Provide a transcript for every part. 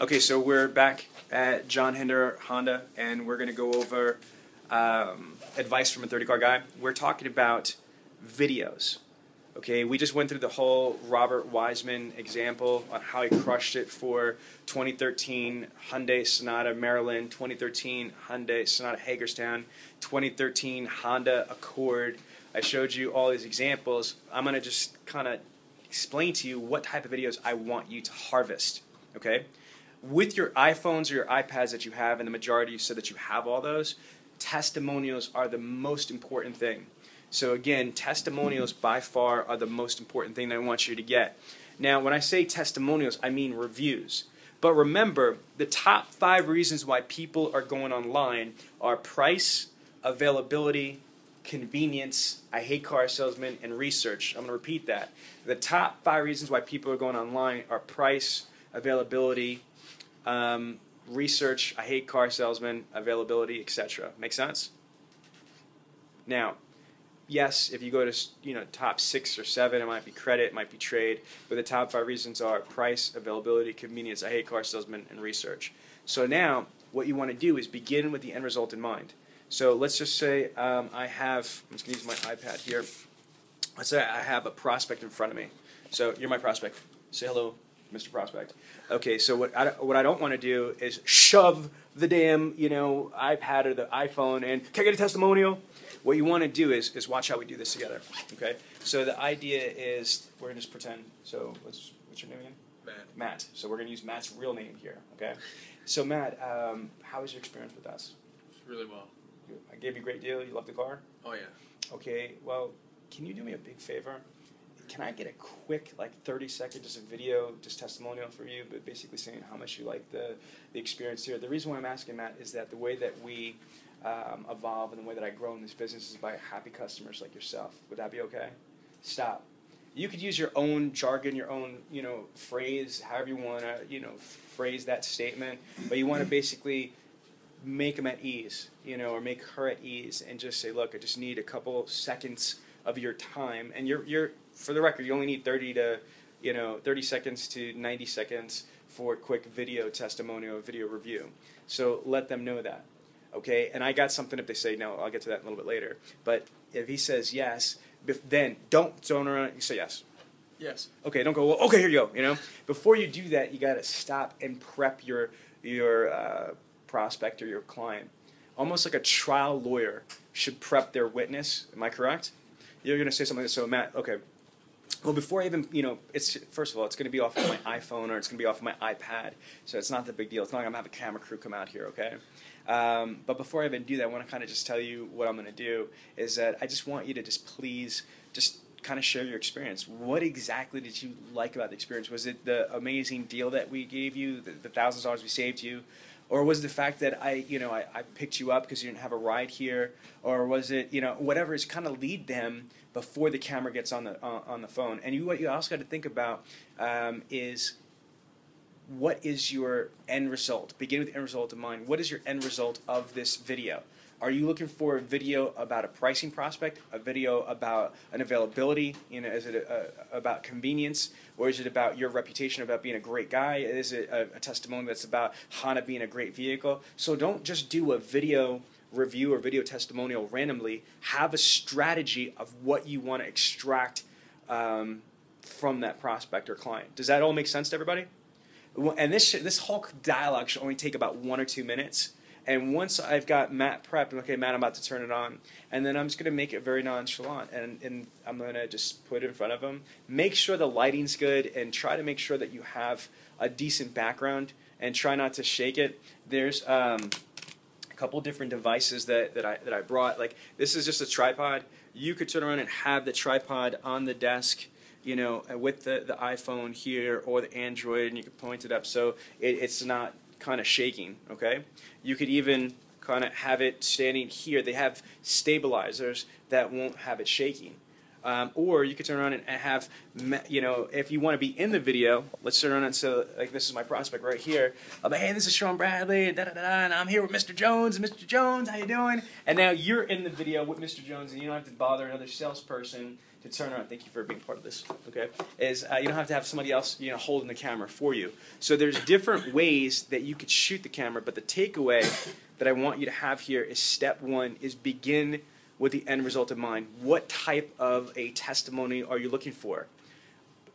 Okay, so we're back at John Hinder Honda, and we're going to go over advice from a 30-car guy. We're talking about videos. Okay, we just went through the whole Robert Wiseman example on how he crushed it for 2013 Hyundai Sonata Maryland, 2013 Hyundai Sonata Hagerstown, 2013 Honda Accord. I showed you all these examples. I'm going to just kind of explain to you what type of videos I want you to harvest. Okay, with your iPhones or your iPads that you have, and the majority you said that you have all those, testimonials are the most important thing. So again, testimonials by far are the most important thing that I want you to get. Now, when I say testimonials, I mean reviews. But remember, the top 5 reasons why people are going online are price, availability, convenience, I hate car salesmen, and research. I'm going to repeat that. The top 5 reasons why people are going online are price, availability, research, I hate car salesmen, availability, etc. Make sense? Now, yes, if you go to top 6 or 7, it might be credit, it might be trade, but the top 5 reasons are price, availability, convenience, I hate car salesmen, and research. So now, what you want to do is begin with the end result in mind. So let's just say I'm just going to use my iPad here. Let's say I have a prospect in front of me. So you're my prospect. Say hello, Mr. Prospect. Okay, so what I don't want to do is shove the damn iPad or the iPhone and can I get a testimonial? What you want to do is watch how we do this together. Okay, so the idea is we're gonna just pretend. So what's your name again? Matt. Matt. So we're gonna use Matt's real name here. Okay. So Matt, how was your experience with us? Really well. I gave you a great deal. You loved the car. Oh yeah. Okay. Well, can you do me a big favor? Can I get a quick, 30-second, just a video, just testimonial for you, but basically saying how much you like the experience here? The reason why I'm asking, Matt, is that the way that we evolve and the way that I grow in this business is by happy customers like yourself. Would that be okay? Stop. You could use your own jargon, your own, phrase, however you want to, phrase that statement, but you want to basically make them at ease, or make her at ease, and just say, look, I just need a couple seconds of your time, and you're for the record, you only need 30 seconds to 90 seconds for a quick video testimonial, video review. So let them know that, okay? And I got something if they say no. I'll get to that in a little bit later. But if he says yes, then don't around. You say yes. Yes. Okay. Don't go. Well, okay, here you go. Before you do that, you got to stop and prep your prospect or your client, almost like a trial lawyer should prep their witness. Am I correct? You're going to say something like this. So Matt, okay. Well, before I even, first of all, it's going to be off of my iPhone or it's going to be off of my iPad, so it's not the big deal. It's not like I'm going to have a camera crew come out here, okay? But before I even do that, I want to kind of just tell you what I'm going to do is that I just want you to please kind of share your experience. What exactly did you like about the experience? Was it the amazing deal that we gave you, the thousands of dollars we saved you? Or was it the fact that I picked you up because you didn't have a ride here? Or was it, whatever, is kind of lead them before the camera gets on the phone. And what you also got to think about is what is your end result? Begin with the end result in mind. What is your end result of this video? Are you looking for a video about a pricing prospect, a video about an availability? Is it about convenience, or is it about your reputation about being a great guy? Is it a testimony that's about Honda being a great vehicle? So don't just do a video review or video testimonial randomly. Have a strategy of what you want to extract from that prospect or client. Does that all make sense to everybody? And this whole dialogue should only take about 1 or 2 minutes. And once I've got Matt prepped, okay, Matt, I'm about to turn it on, and then I'm just going to make it very nonchalant, and I'm going to just put it in front of him. Make sure the lighting's good, and try to make sure that you have a decent background, and try not to shake it. There's a couple different devices that I brought. Like, this is just a tripod. You could turn around and have the tripod on the desk, with the iPhone here or the Android, and you can point it up so it's not kind of shaking, okay? You could even kind of have it standing here. They have stabilizers that won't have it shaking. Or you could turn around and have, if you want to be in the video, let's turn around and say, like, this is my prospect right here. I'm like, hey, this is Sean Bradley, and I'm here with Mr. Jones. Mr. Jones, how you doing? And now you're in the video with Mr. Jones, and you don't have to bother another salesperson to turn around. Thank you for being part of this. Okay, is you don't have to have somebody else holding the camera for you. So there's different ways that you could shoot the camera, but the takeaway that I want you to have here is step one is begin with the end result in mind. What type of a testimony are you looking for?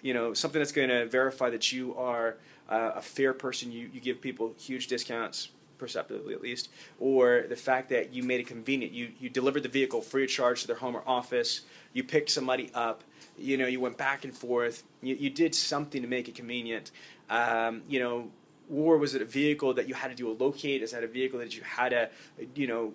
Something that's going to verify that you are a fair person. You give people huge discounts, perceptively at least, or the fact that you made it convenient. You delivered the vehicle free of charge to their home or office. You picked somebody up. You went back and forth. You did something to make it convenient. Or was it a vehicle that you had to do a locate? Is that a vehicle that you had to,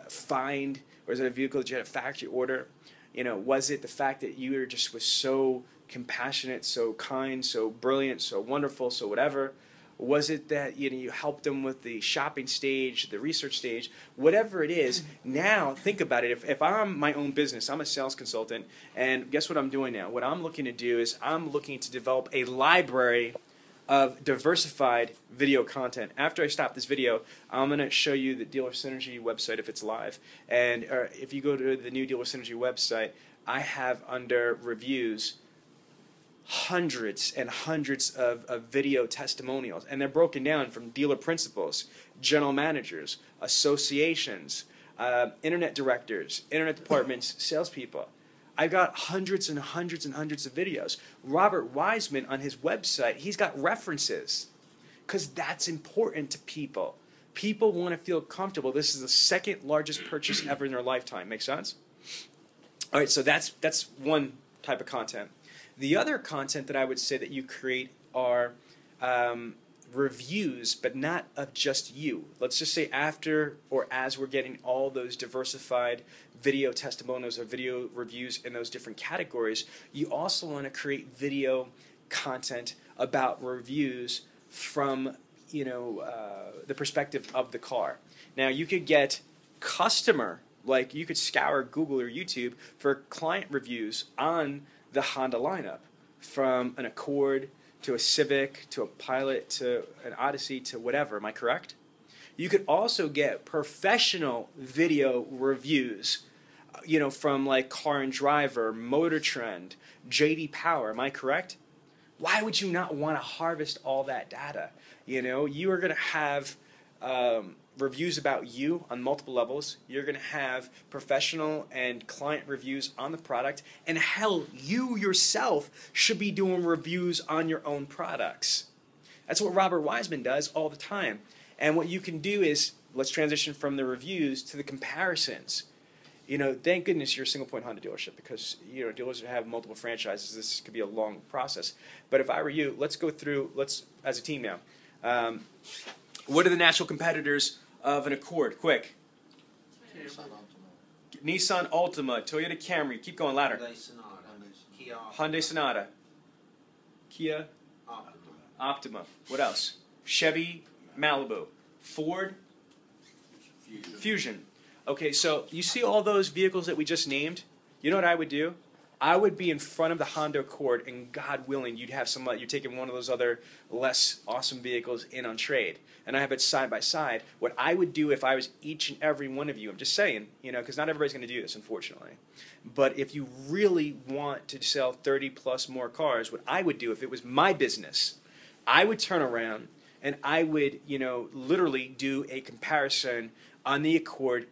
find? Or is it a vehicle that you had a factory order? Was it the fact that you was so compassionate, so kind, so brilliant, so wonderful, so whatever? Was it that you helped them with the shopping stage, the research stage, whatever it is? Now think about it. If I'm my own business, I'm a sales consultant, and guess what I'm doing now? What I'm looking to do is I'm looking to develop a library of diversified video content. After I stop this video, I'm going to show you the Dealer Synergy website if it's live. And if you go to the new Dealer Synergy website, I have under reviews hundreds and hundreds of video testimonials, and they're broken down from dealer principals, general managers, associations, internet directors, internet departments, salespeople. I've got hundreds and hundreds and hundreds of videos. Robert Wiseman on his website, he's got references because that's important to people. People want to feel comfortable. This is the second largest purchase ever in their lifetime. Make sense? All right, so that's one type of content. The other content that I would say that you create are reviews, but not of just you. Let's just say after or as we're getting all those diversified video testimonials or video reviews in those different categories, you also want to create video content about reviews from the perspective of the car. Now you could get customer, like you could scour Google or YouTube for client reviews on the Honda lineup, from an Accord to a Civic to a Pilot to an Odyssey to whatever. Am I correct? You could also get professional video reviews, from like Car and Driver, Motor Trend, JD Power. Am I correct? Why would you not want to harvest all that data? You are going to have reviews about you on multiple levels. You're going to have professional and client reviews on the product. And hell, you yourself should be doing reviews on your own products. That's what Robert Wiseman does all the time. And what you can do is, let's transition from the reviews to the comparisons. Thank goodness you're a single point Honda dealership, because dealers that have multiple franchises, this could be a long process. But if I were you, let's go through, as a team now. What are the natural competitors of an Accord? Quick. Nissan Altima, Toyota Camry. Keep going louder. Hyundai Sonata. Kia. Optima. What else? Chevy Malibu. Ford. Fusion. Okay, so you see all those vehicles that we just named? You know what I would do? I would be in front of the Honda Accord, and God willing, you'd have you're taking one of those other less awesome vehicles in on trade, and I have it side by side. What I would do if I was each and every one of you, I'm just saying, because not everybody's going to do this, unfortunately. But if you really want to sell 30 plus more cars, what I would do if it was my business, I would turn around and I would, literally do a comparison on the Accord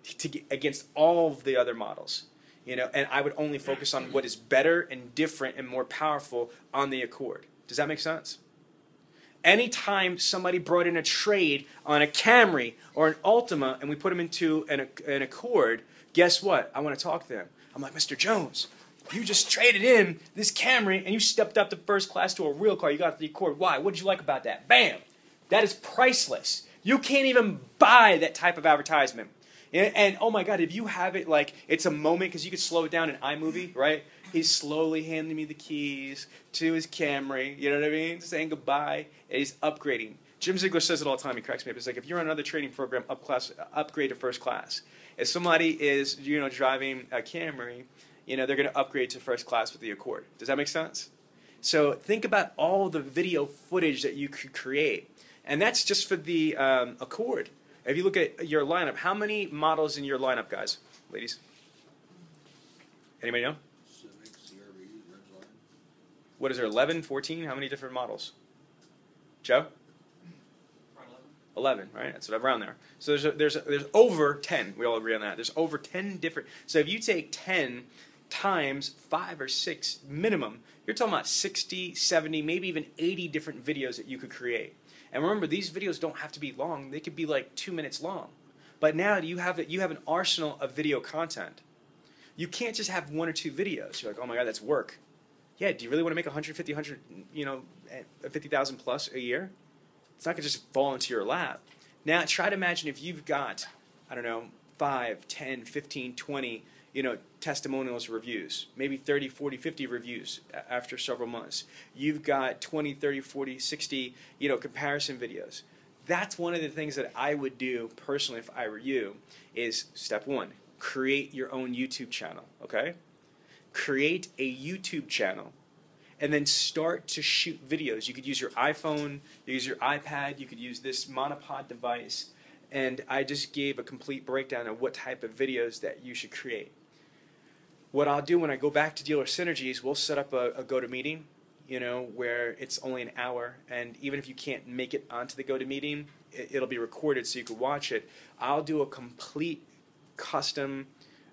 against all of the other models. And I would only focus on what is better and different and more powerful on the Accord. Does that make sense? Anytime somebody brought in a trade on a Camry or an Altima and we put them into an Accord, guess what? I want to talk to them. I'm like, Mr. Jones, you just traded in this Camry and you stepped up to first class to a real car. You got the Accord. Why? What did you like about that? Bam! That is priceless. You can't even buy that type of advertisement. And oh my God, if you have it like it's a moment, because you could slow it down in iMovie, right? He's slowly handing me the keys to his Camry, you know what I mean? Saying goodbye, and he's upgrading. Jim Ziegler says it all the time. He cracks me up. It's like, if you're on another training program, upgrade to first class. If somebody is driving a Camry, they're going to upgrade to first class with the Accord. Does that make sense? So think about all the video footage that you could create, and that's just for the Accord. If you look at your lineup, how many models in your lineup, guys, ladies? Anybody know? Civic, What is there, 11, 14? How many different models? Joe? 11, right? That's what around there. So there's over 10. We all agree on that. There's over 10 different. So if you take 10 times 5 or 6 minimum, you're talking about 60, 70, maybe even 80 different videos that you could create. And remember, these videos don't have to be long. They could be like 2 minutes long. But now you have an arsenal of video content. You can't just have 1 or 2 videos. You're like, oh my God, that's work. Yeah, do you really want to make 150, 50,000 plus a year? It's not going to just fall into your lap. Now, try to imagine if you've got, I don't know, 5, 10, 15, 20, testimonials, reviews, maybe 30, 40, 50 reviews after several months. You've got 20, 30, 40, 60, comparison videos. That's one of the things that I would do personally if I were you is step 1, create your own YouTube channel, okay? Create a YouTube channel. And then start to shoot videos. You could use your iPhone, you use your iPad, you could use this monopod device, and I just gave a complete breakdown of what type of videos that you should create. What I'll do when I go back to Dealer Synergies, we'll set up a GoToMeeting, where it's only an hour, and even if you can't make it onto the GoToMeeting, it'll be recorded so you can watch it. I'll do a complete custom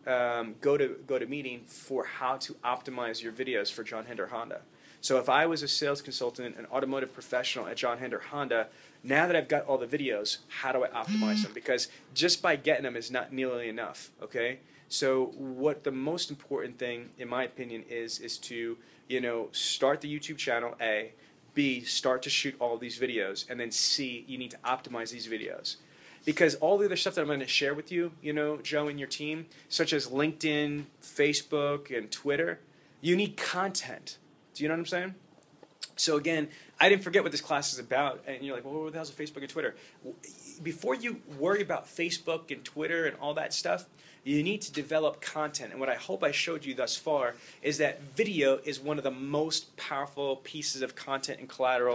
GoToMeeting for how to optimize your videos for John Hinder Honda. So if I was a sales consultant, an automotive professional at John Hinder Honda, now that I've got all the videos, how do I optimize them? Because just by getting them is not nearly enough, okay? So what the most important thing, in my opinion, is to, start the YouTube channel, A. B, start to shoot all these videos. And then C, you need to optimize these videos. Because all the other stuff that I'm going to share with you, Joe and your team, such as LinkedIn, Facebook, and Twitter, you need content. Do you know what I'm saying? So again, I didn't forget what this class is about. And you're like, well, what the hell's Facebook and Twitter? Before you worry about Facebook and Twitter and all that stuff, you need to develop content. And what I hope I showed you thus far is that video is one of the most powerful pieces of content and collateral